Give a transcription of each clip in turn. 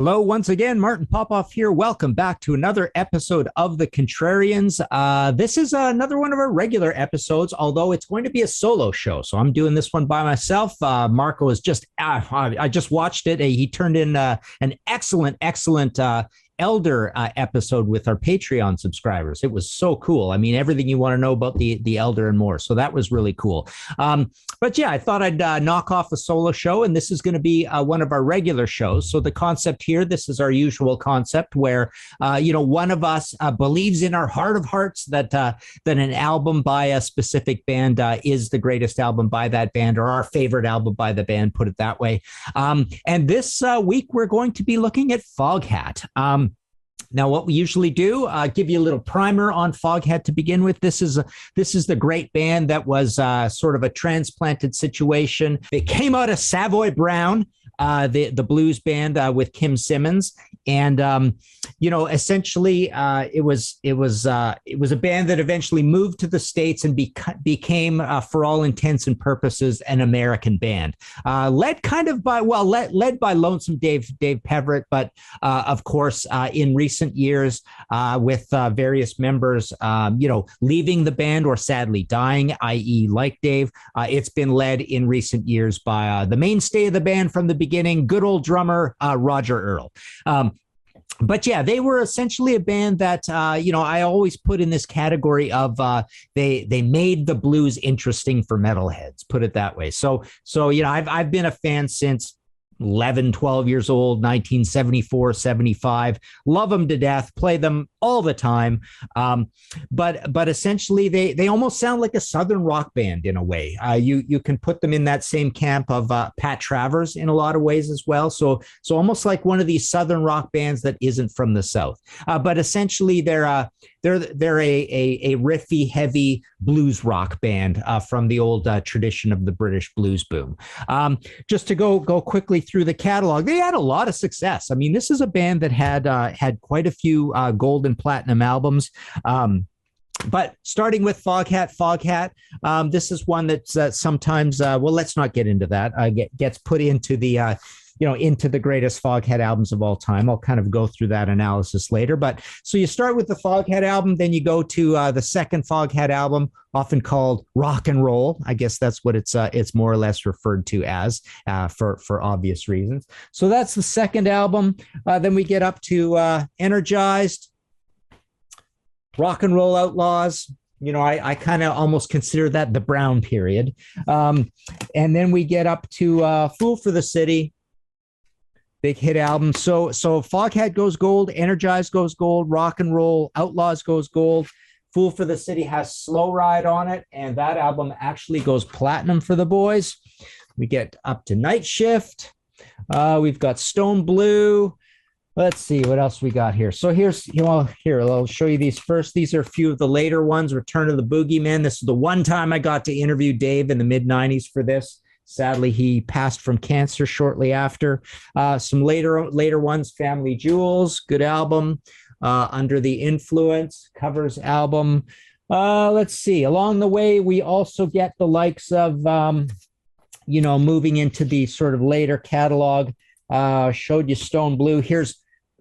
Hello, once again, Martin Popoff here. Welcome back to another episode of the Contrarians. This is another one of our regular episodes, although it's going to be a solo show. So I'm doing this one by myself. Marco is I just watched it. He turned in an excellent Elder episode with our Patreon subscribers. It was so cool. I mean, everything you want to know about the Elder and more. So that was really cool. But yeah, I thought I'd knock off a solo show, and this is going to be one of our regular shows. So the concept here, this is our usual concept where, one of us believes in our heart of hearts that an album by a specific band is the greatest album by that band, or our favorite album by the band, put it that way. And this week, we're going to be looking at Foghat. Now, what we usually do, give you a little primer on Foghat to begin with. This is the great band that was sort of a transplanted situation. It came out of Savoy Brown, the blues band with Kim Simmons, and essentially it was a band that eventually moved to the States and became, for all intents and purposes, an American band, led by Lonesome Dave Peverett, but of course in recent years with various members leaving the band or sadly dying, i.e. like Dave, it's been led in recent years by the mainstay of the band from the beginning, good old drummer Roger Earl. But yeah, they were essentially a band that, I always put in this category of they made the blues interesting for metalheads, put it that way. So I've been a fan since 11, 12 years old, 1974, 75. Love them to death, play them all the time. But essentially, they almost sound like a Southern rock band in a way. You can put them in that same camp of Pat Travers in a lot of ways as well. So almost like one of these Southern rock bands that isn't from the South. But essentially, they're a riffy, heavy blues rock band from the old tradition of the British blues boom. Just to go quickly through the catalog, they had a lot of success. I mean, this is a band that had quite a few gold and platinum albums. But starting with Foghat, this is one that's sometimes, let's not get into that. Gets put into the into the greatest Foghat albums of all time. I'll kind of go through that analysis later. But so you start with the Foghat album, then you go to the second Foghat album, often called Rock and Roll. I guess that's what it's more or less referred to as for obvious reasons. So that's the second album. Then we get up to Energized, Rock and Roll Outlaws. I kind of almost consider that the Brown period. And then we get up to Fool for the City. Big hit album. So Foghat goes gold, Energized goes gold, Rock and Roll Outlaws goes gold. Fool for the City has Slow Ride on it, and that album actually goes platinum for the boys. We get up to Night Shift. We've got Stone Blue. Let's see what else we got here. So here, I'll show you these first. These are a few of the later ones. Return of the Boogeyman. This is the one time I got to interview Dave in the mid-90s for this. Sadly, he passed from cancer shortly after. Some later ones, Family Jewels, good album. Under the Influence, covers album. Let's see. Along the way, we also get the likes of, moving into the sort of later catalog. Showed you Stone Blue. Here's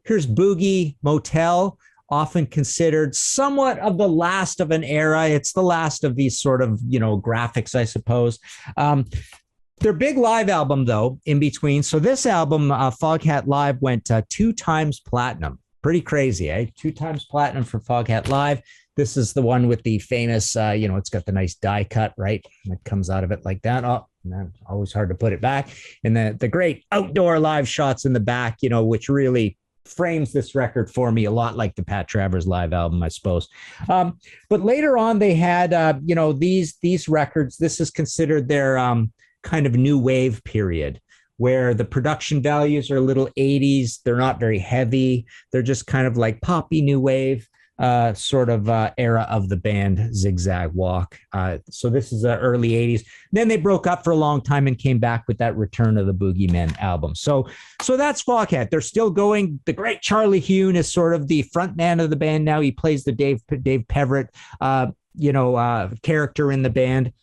Boogie Motel, often considered somewhat of the last of an era. It's the last of these sort of, graphics, I suppose. Their big live album, though, in between. So this album, Foghat Live, went 2 times platinum. Pretty crazy, eh? 2 times platinum for Foghat Live. This is the one with the famous, it's got the nice die cut, right? It comes out of it like that. Oh, man, always hard to put it back. And the great outdoor live shots in the back, which really frames this record for me a lot like the Pat Travers live album, I suppose. But later on, they had, these records. This is considered their kind of new wave period, where the production values are a little 80s. They're not very heavy. They're just kind of like poppy new wave sort of era of the band Zigzag Walk. So this is the early 80s. Then they broke up for a long time and came back with that Return of the Boogeymen album. So that's Foghat. They're still going. The great Charlie Hune is sort of the front man of the band now. He plays the Dave Peverett, character in the band.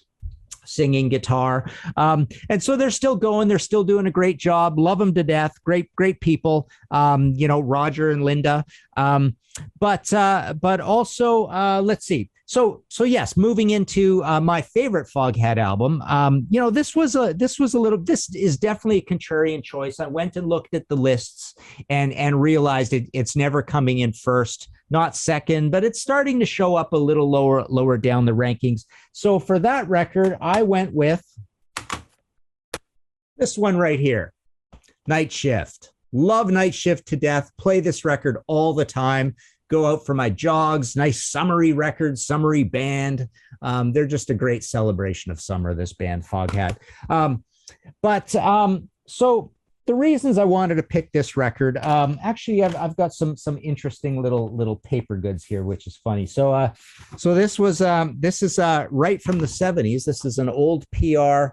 singing guitar. And so they're still going. They're still doing a great job. Love them to death. Great people. Roger and Linda. But also, let's see. So yes, moving into my favorite Foghat album. This is definitely a contrarian choice. I went and looked at the lists and realized it's never coming in first, not second, but it's starting to show up a little lower down the rankings. So for that record, I went with this one right here, Night Shift. Love Night Shift to death. Play this record all the time. Go out for my jogs. Nice summery record, summery band. They're just a great celebration of summer, this band, Foghat. So the reasons I wanted to pick this record, actually, I've got some interesting little paper goods here, which is funny. So this is right from the 70s. This is an old PR.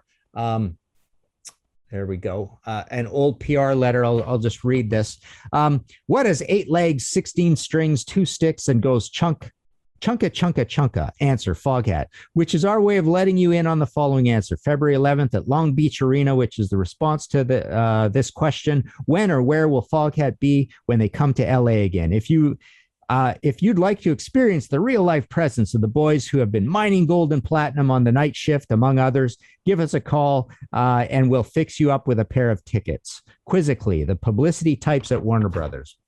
There we go. An old PR letter. I'll just read this. What has 8 legs, 16 strings, 2 sticks, and goes chunka, chunka? Answer, Foghat, which is our way of letting you in on the following answer. February 11th at Long Beach Arena, which is the response to this question. When or where will Foghat be when they come to LA again? If you'd like to experience the real-life presence of the boys who have been mining gold and platinum on the Night Shift, among others, give us a call and we'll fix you up with a pair of tickets. Quizzically, the publicity types at Warner Brothers.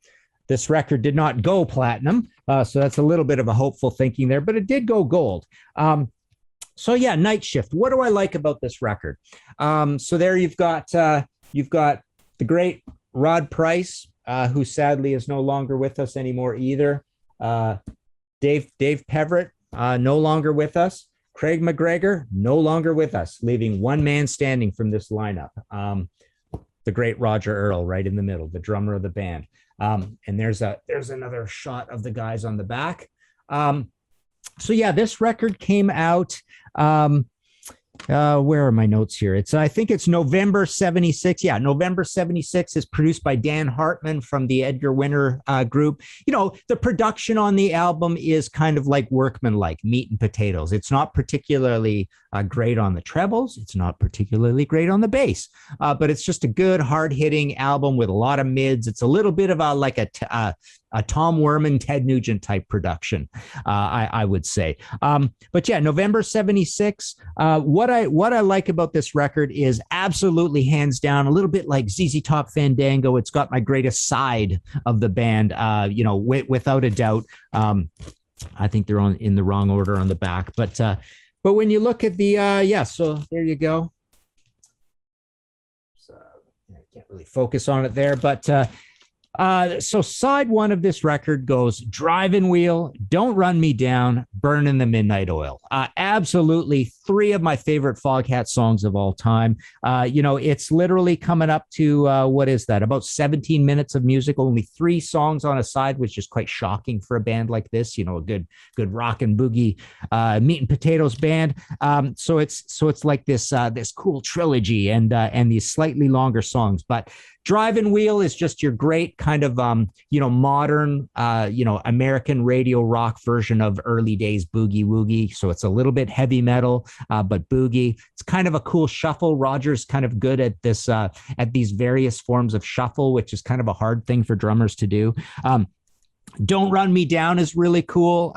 This record did not go platinum, so that's a little bit of a hopeful thinking there, but it did go gold. Night Shift. What do I like about this record? So there you've got the great Rod Price, who sadly is no longer with us anymore either. Dave Peverett, no longer with us. Craig McGregor, no longer with us, leaving one man standing from this lineup. The great Roger Earl right in the middle, the drummer of the band. And there's another shot of the guys on the back. This record came out. Where are my notes here? I think it's November 76. Yeah, November 76 is produced by Dan Hartman from the Edgar Winter group. The production on the album is kind of like workmanlike, meat and potatoes. It's not particularly great on the trebles. It's not particularly great on the bass, but it's just a good, hard-hitting album with a lot of mids. It's a little bit of a Tom Werman, Ted Nugent type production, I would say. November 76. What I like about this record is absolutely hands down, a little bit like ZZ Top Fandango. It's got my greatest side of the band, without a doubt. I think they're in the wrong order on the back, but when you look at the, so there you go. So I can't really focus on it there, but so side one of this record goes Driving Wheel, Don't Run Me Down, Burning the Midnight Oil. Absolutely 3 of my favorite Foghat songs of all time. It's literally coming up to, what is that? About 17 minutes of music, only 3 songs on a side, which is quite shocking for a band like this, a good rock and boogie, meat and potatoes band. So it's like this cool trilogy and these slightly longer songs, but Driving Wheel is just your great kind of, modern, American radio rock version of early days boogie woogie. So it's a little bit heavy metal, but boogie. It's kind of a cool shuffle. Roger's kind of good at this, at these various forms of shuffle, which is kind of a hard thing for drummers to do. Don't Run Me Down is really cool.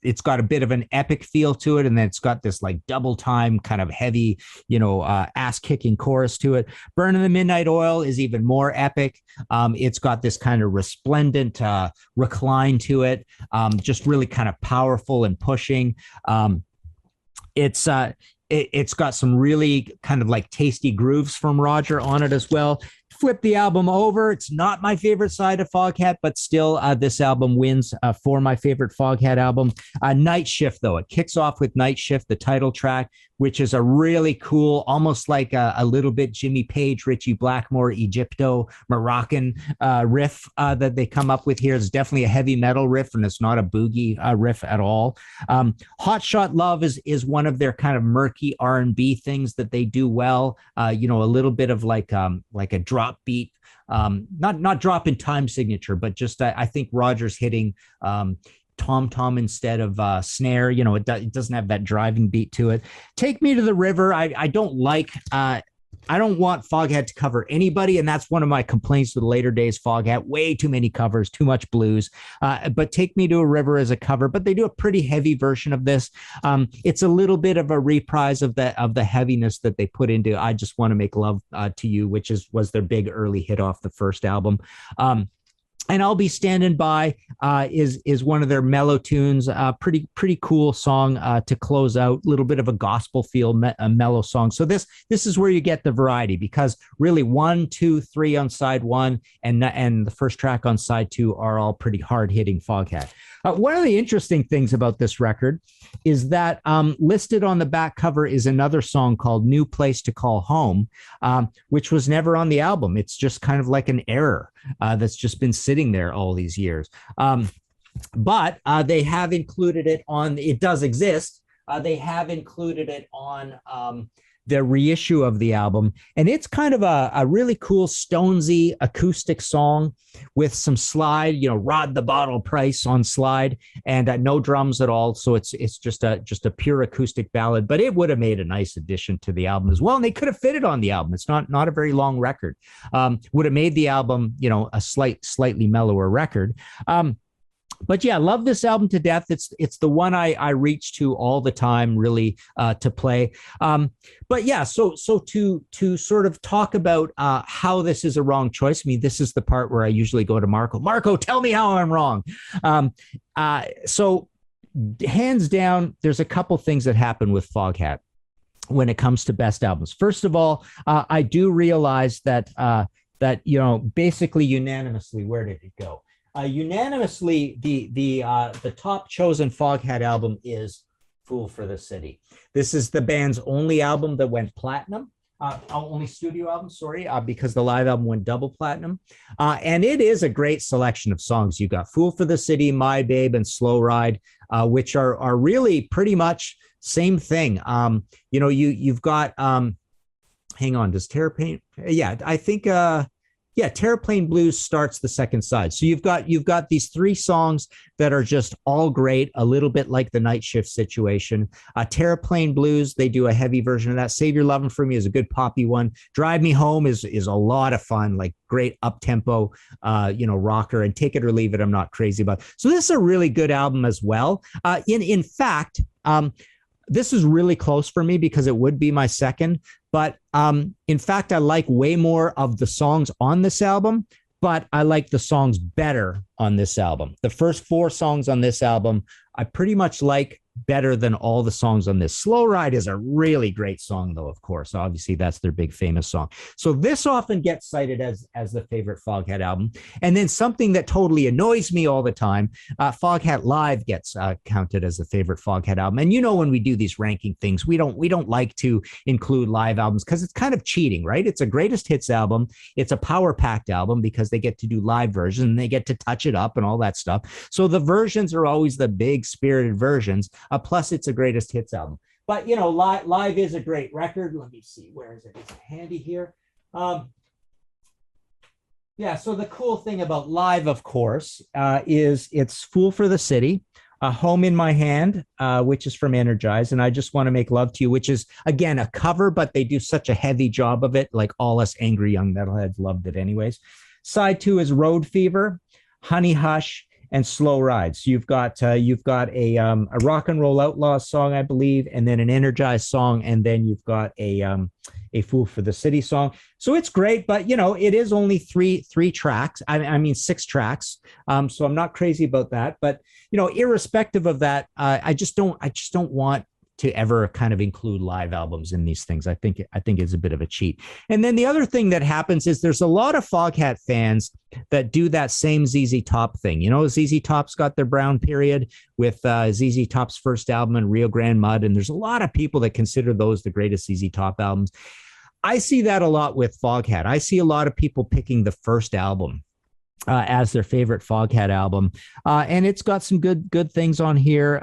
It's got a bit of an epic feel to it, and then it's got this like double time kind of heavy, ass kicking chorus to it. Burning the Midnight Oil is even more epic. It's got this kind of resplendent recline to it, just really kind of powerful and pushing. It's got some really kind of like tasty grooves from Roger on it as well. Flip the album over. It's not my favorite side of Foghat, but still this album wins for my favorite Foghat album. Night Shift, though. It kicks off with Night Shift, the title track, which is a really cool, almost like a little bit Jimmy Page, Richie Blackmore, Egypto, Moroccan riff that they come up with here. It's definitely a heavy metal riff, and it's not a boogie riff at all. Hot Shot Love is one of their kind of murky R&B things that they do well. A little bit of like a drop beat, not drop in time signature, but just I think Roger's hitting tom instead of snare. It doesn't have that driving beat to it. Take Me to the River. I don't like. I don't want Foghat to cover anybody, and that's one of my complaints with later days Foghat. Way too many covers, too much blues. But Take Me to a River is a cover, but they do a pretty heavy version of this. It's a little bit of a reprise of the heaviness that they put into I Just Want to Make Love to You, which was their big early hit off the first album. And I'll Be Standing By is one of their mellow tunes, pretty cool song to close out. A little bit of a gospel feel, a mellow song. So this is where you get the variety, because really 1, 2, 3 on side 1 and the first track on side 2 are all pretty hard hitting Foghat. One of the interesting things about this record is that listed on the back cover is another song called New Place to Call Home, which was never on the album. It's just kind of like an error that's just been sitting there all these years. But they have included it on, it does exist. They have included it on the reissue of the album. And it's kind of a really cool Stonesy acoustic song with some slide, Rod the Bottle Price on slide, and no drums at all. So it's just a pure acoustic ballad, but it would have made a nice addition to the album as well. And they could have fit it on the album. It's not a very long record. Would have made the album, a slightly mellower record. But yeah, love this album to death. It's the one I reach to all the time, really, to play. But yeah, so to sort of talk about how this is a wrong choice. I mean, this is the part where I usually go to Marco. Marco, tell me how I'm wrong. So hands down, there's a couple things that happen with Foghat when it comes to best albums. First of all, I do realize that basically unanimously, where did it go? Unanimously, the top chosen Foghat album is Fool for the City. This is the band's only album that went platinum, only studio album, sorry, because the live album went double platinum. And it is a great selection of songs. You've got Fool for the City, My Babe, and Slow Ride, which are really pretty much same thing. You've got, hang on, does Terraplane? Yeah, I think... Terraplane Blues starts the second side. So you've got these 3 songs that are just all great, a little bit like the Night Shift situation. Terraplane Blues, they do a heavy version of that. Save Your Lovin' For Me is a good poppy one. Drive Me Home is a lot of fun, like great up-tempo, rocker. And Take It or Leave It, I'm not crazy about. So this is a really good album as well. In fact, this is really close for me because it would be my second. But in fact, I like way more of the songs on this album, but I like the songs better on this album. The first 4 songs on this album, I pretty much like better than all the songs on this. Slow Ride is a really great song, though, of course. Obviously, that's their big famous song. So this often gets cited as the favorite Foghat album. And then something that totally annoys me all the time, Foghat Live gets counted as the favorite Foghat album. And when we do these ranking things, we don't like to include live albums because it's kind of cheating, right? It's a greatest hits album. It's a power-packed album because they get to do live versions and they get to touch it up and all that stuff. So the versions are always the big spirited versions. Plus, it's a greatest hits album. But, live is a great record. Let me see. Where is it? Is it handy here? So the cool thing about live, of course, is it's Fool for the City, Home in My Hand, which is from Energize, and I Just Want to Make Love to You, which is, again, a cover, but they do such a heavy job of it. Like all us angry young metalheads loved it anyways. Side 2 is Road Fever, Honey Hush, and Slow Ride. So you've got a Rock and Roll Outlaws song, I believe, and then an Energized song, and then you've got a Fool for the City song. So it's great, but it is only three tracks. I mean 6 tracks. So I'm not crazy about that. But irrespective of that, I just don't want to ever kind of include live albums in these things. I think it's a bit of a cheat. And then the other thing that happens is there's a lot of Foghat fans that do that same ZZ Top thing. ZZ Top's got their brown period with ZZ Top's first album and Rio Grande Mud, and there's a lot of people that consider those the greatest ZZ Top albums. I see that a lot with Foghat. I see a lot of people picking the first album as their favorite Foghat album. And it's got some good things on here.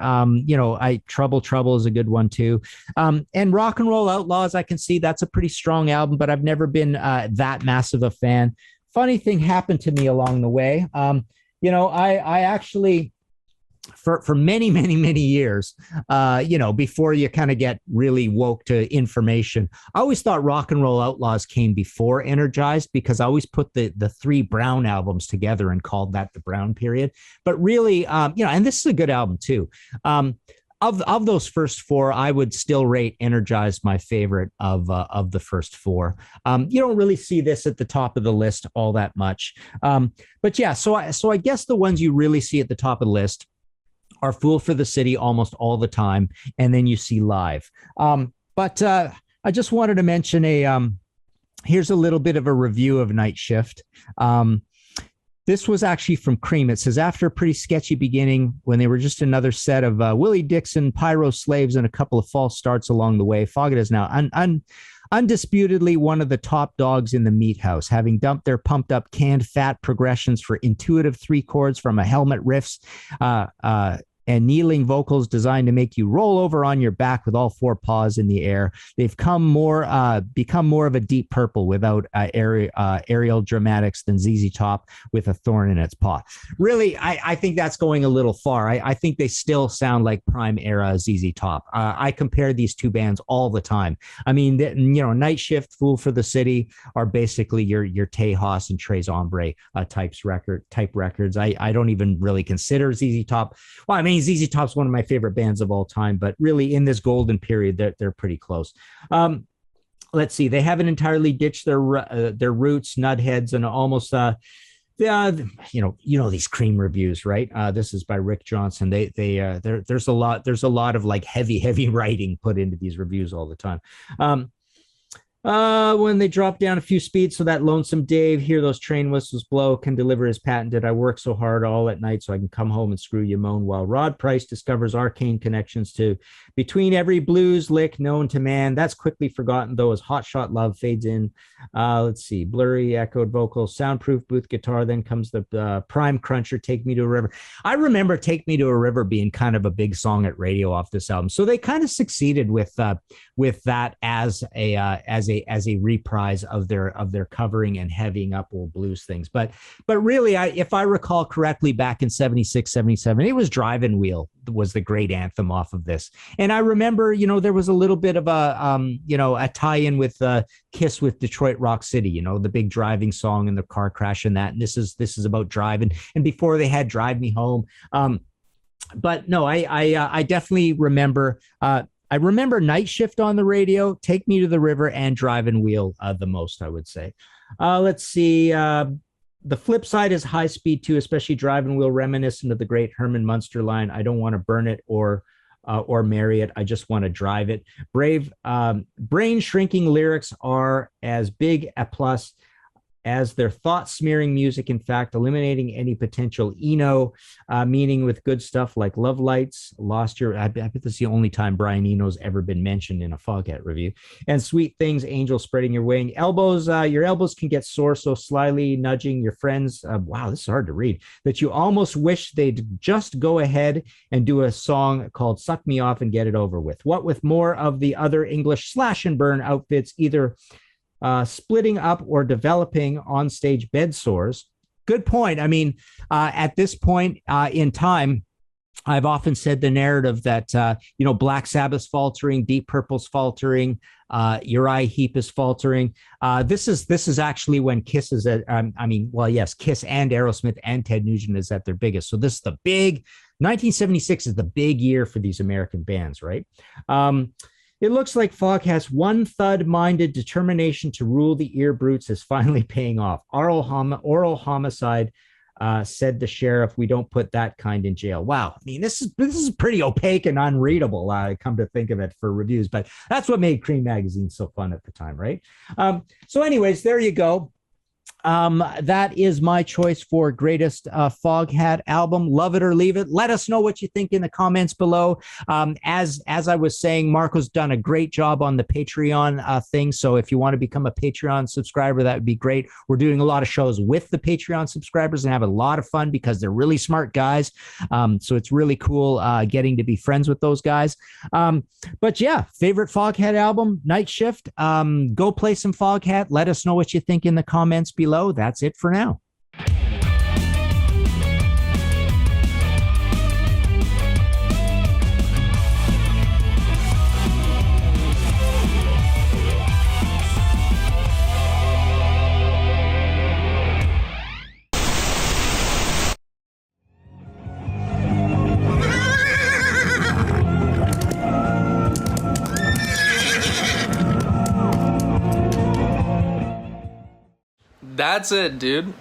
Trouble is a good one too. And Rock and Roll Outlaws, I can see that's a pretty strong album, but I've never been that massive a fan. Funny thing happened to me along the way. I actually for many, many, many years, before you kind of get really woke to information. I always thought Rock and Roll Outlaws came before Energized, because I always put the three Brown albums together and called that the Brown period. But really, and this is a good album too. Of those first four, I would still rate Energized my favorite of the first four. You don't really see this at the top of the list all that much. But yeah, so I guess the ones you really see at the top of the list are Fool for the City almost all the time, and then you see Live. But I just wanted to mention here's a little bit of a review of Night Shift. This was actually from Cream. It says, after a pretty sketchy beginning, when they were just another set of Willie Dixon, Pyro slaves, and a couple of false starts along the way, Foghat is now undisputedly one of the top dogs in the meat house, having dumped their pumped up canned fat progressions for intuitive three chords from a helmet riffs, and kneeling vocals designed to make you roll over on your back with all four paws in the air. They've become more of a Deep Purple without aerial dramatics than ZZ Top with a thorn in its paw. Really, I think that's going a little far. I think they still sound like prime era ZZ Top. I compare these two bands all the time. I mean, Night Shift, Fool for the City are basically your Tejas and Tres Hombre type records. I don't even really consider ZZ Top. Well, I mean, ZZ Top's one of my favorite bands of all time, but really in this golden period, they're pretty close. Let's see. They haven't entirely ditched their roots, Nutheads, and almost these Cream reviews, right? This is by Rick Johnson. There's a lot of like heavy writing put into these reviews all the time. When they drop down a few speeds so that Lonesome Dave, hear those train whistles blow, can deliver his patented I work so hard all at night so I can come home and screw you moan, while Rod Price discovers arcane connections to between every blues lick known to man. That's quickly forgotten, though, as Hotshot Love fades in. Let's see, blurry echoed vocals, soundproof booth guitar, then comes the prime cruncher, Take Me to a River. I remember Take Me to a River being kind of a big song at radio off this album, so they kind of succeeded with that as a reprise of their covering and heavying up old blues things. But really, if I recall correctly, back in 76, 77, it was Drivin' Wheel was the great anthem off of this. And I remember, there was a little bit of a tie-in with Kiss with Detroit Rock City, the big driving song and the car crash and that. And this is about driving. And before they had Drive Me Home. But no, I definitely remember. I remember Night Shift on the radio, Take Me to the River, and Drivin' Wheel the most, I would say. Let's see. The flip side is High Speed 2, especially Drivin' Wheel, reminiscent of the great Herman Munster line, I don't want to burn it or marry it, I just want to drive it. Brave, brain-shrinking lyrics are as big a plus as their thought-smearing music, in fact, eliminating any potential Eno meaning with good stuff like Love Lights, Lost Your... I bet this is the only time Brian Eno's ever been mentioned in a Foghat review. And Sweet Things, Angel Spreading Your Wing. Your elbows can get sore, so slyly nudging your friends. Wow, this is hard to read. That you almost wish they'd just go ahead and do a song called Suck Me Off and get it over with. What with more of the other English slash and burn outfits, either splitting up or developing on-stage bed sores. Good point. I mean, at this point in time, I've often said the narrative that, Black Sabbath's faltering, Deep Purple's faltering, Uriah Heep is faltering. This is actually when Kiss is at, Kiss and Aerosmith and Ted Nugent is at their biggest. So this is the big, 1976 is the big year for these American bands, right? It looks like Foghat's one thud-minded determination to rule the ear brutes is finally paying off. Oral homicide, said the sheriff. We don't put that kind in jail. Wow. I mean, this is pretty opaque and unreadable, come to think of it, for reviews, but that's what made Cream magazine so fun at the time, right? So anyways, there you go. That is my choice for greatest Foghat album. Love it or leave it. Let us know what you think in the comments below. As I was saying, Marco's done a great job on the Patreon thing. So if you want to become a Patreon subscriber, that would be great. We're doing a lot of shows with the Patreon subscribers and have a lot of fun because they're really smart guys. So it's really cool getting to be friends with those guys. But yeah, favorite Foghat album, Night Shift. Go play some Foghat. Let us know what you think in the comments below. That's it for now. That's it, dude.